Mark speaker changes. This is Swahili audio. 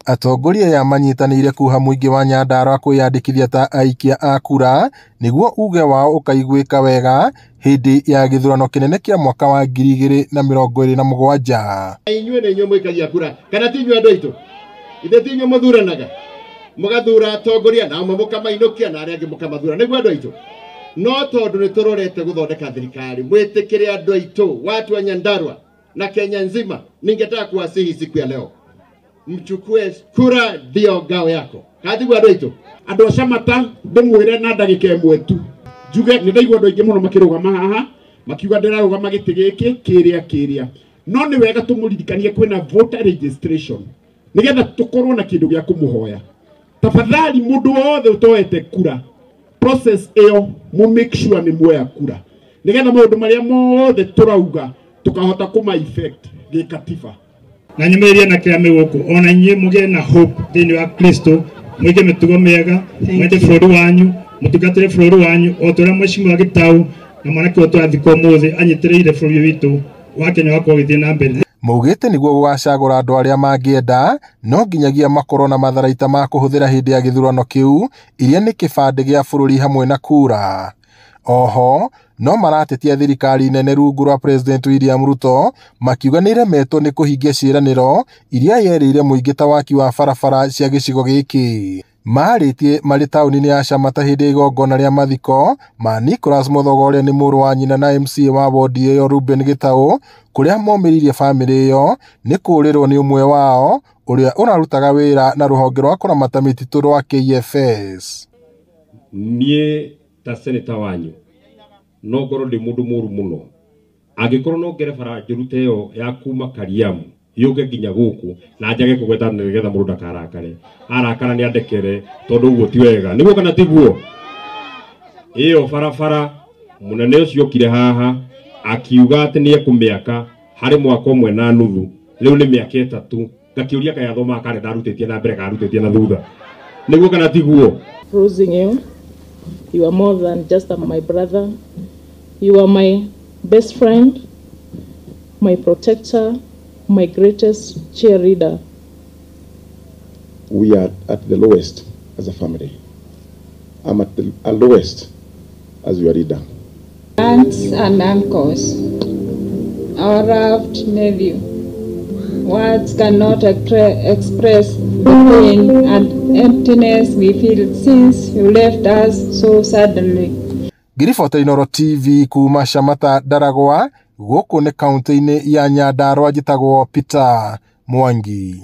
Speaker 1: Atongoria ya manyitanĩire kuha mũingĩ wa Nyandarua kwĩyandĩkithia ta aikia a kura nĩguo uge wao ũkaiguĩka wega hĩndĩ ya gĩthurano kĩnene kĩa mwaka wa 2027.
Speaker 2: Inyuĩ nĩ inyuĩ mũikagia kura kana ti inyuĩ andũ aitũ? Ithe ti inyuĩ mũthuranaga mũgathura atongoria na amwe mũkamainũkia na arĩa angĩ mũkamathura, nĩguo andũ aitũ? No tondũ nĩ tũrorete gũthondeka thirikari, mwĩtĩkĩre andũ aitũ, watu wa Nyandarua na Kenya nzima, ningetaka kuwasihi siku ya leo mchukue kura, ndio ngao yako. Katiguo andũ aitũ?
Speaker 3: Andũ a Camata ndĩmwĩre na ndagĩka ĩmwe tu njuge nĩ ndaigua andũ aingĩ mũno makĩrũgama haha makiuga ndĩrarũgama gĩtĩ gĩkĩ kĩrĩa no nĩ wega tũmũririkanie kwĩna voter registration nĩgetha tũkorwo na kĩndũ gĩa kũmũhoya. Tafadhali mũndũ wothe ũtoete kura process ĩyo mu make sure nĩ muoya kura nĩgetha maũndũ marĩa mothe tũrauga tukahota kuma effect gĩkatiba.
Speaker 4: Na nyumeria na kĩa mĩgũkũ ona inyuĩ mũgĩe na hope thĩinĩ wa Kristo, mwĩke mĩtugo mĩega, mwende bũrũri wanyu, mũtungatĩre bũrũri wanyu o ta ũrĩa Mheshimiwa Gitau na mwanake ũyũ twathikwo ũmũthĩ anyitĩrĩire bũrũri witũ wa Kenya wakorwo gĩthiĩ na mbere.
Speaker 1: Maugĩte nĩguo gũgacagũra andũ arĩa mangĩenda no nginyagia makorwo na matharaita ma kũhũthĩra hĩndĩ ya gĩthurano kĩu iria nĩ kĩbandĩ gĩa bũrũri hamwe na kura. Oho no maratetia thirikari nene rungu rwa President William Ruto makiuga nĩ iremetwo nĩ kũhingia ciĩranĩro iria yerĩire mũingĩ ta waki wa barabara cia gĩcigo gĩkĩ. Marĩtie marĩ taũni-inĩ ya Camata hĩndĩ ya igongona rĩa mathiko ma Nicholas Muthoga ũrĩa nĩ mũrũ wa nyina na MCA wa wondi ĩyo Ruben Gitau, kũrĩa momĩrĩirie bamĩrĩ ĩyo nĩ kũũrĩrwo nĩ ũmwe wao ũrĩa ũrarutaga wĩra na rũhonge rwa kũramata mĩtitũ rwa KFS.
Speaker 5: Niĩ ta seneta wanyu no ngorwo ndĩ mũndũ mũru mũno angĩkorwo no ngere bara njĩrute ĩyo ya kuma Kariamu yũke nginya gũkũ na njage kũgweta nĩgetha mũndũ ndakarakare, arakara nĩ andekere tondũ ũguo ti wega, nĩguo kana tiguo? Ĩyo barabara mũnene ũcio okire haha akiuga atĩ nĩ ekũmĩaka harĩ mwaka ũmwe na nuthu, rĩu nĩ mĩaka 3, ngakĩũria kaĩ athoma kare ndarutĩtie na mbere karutĩtie na thutha, nĩguo kana tiguo?
Speaker 6: You are more than just my brother. You are my best friend, my protector, my greatest cheerleader.
Speaker 7: We are at the lowest as a family. I'm at the lowest as your leader.
Speaker 8: Aunts and uncles, our loved nephew, words cannot express the pain and emptiness we feel since you left us so suddenly.
Speaker 1: Ngiribota Inooro TV kuma Camata Ndaragwa, gũkũ nĩ kaunti-inĩ ya Nyandarua, njĩtagwo Peter Mwangi.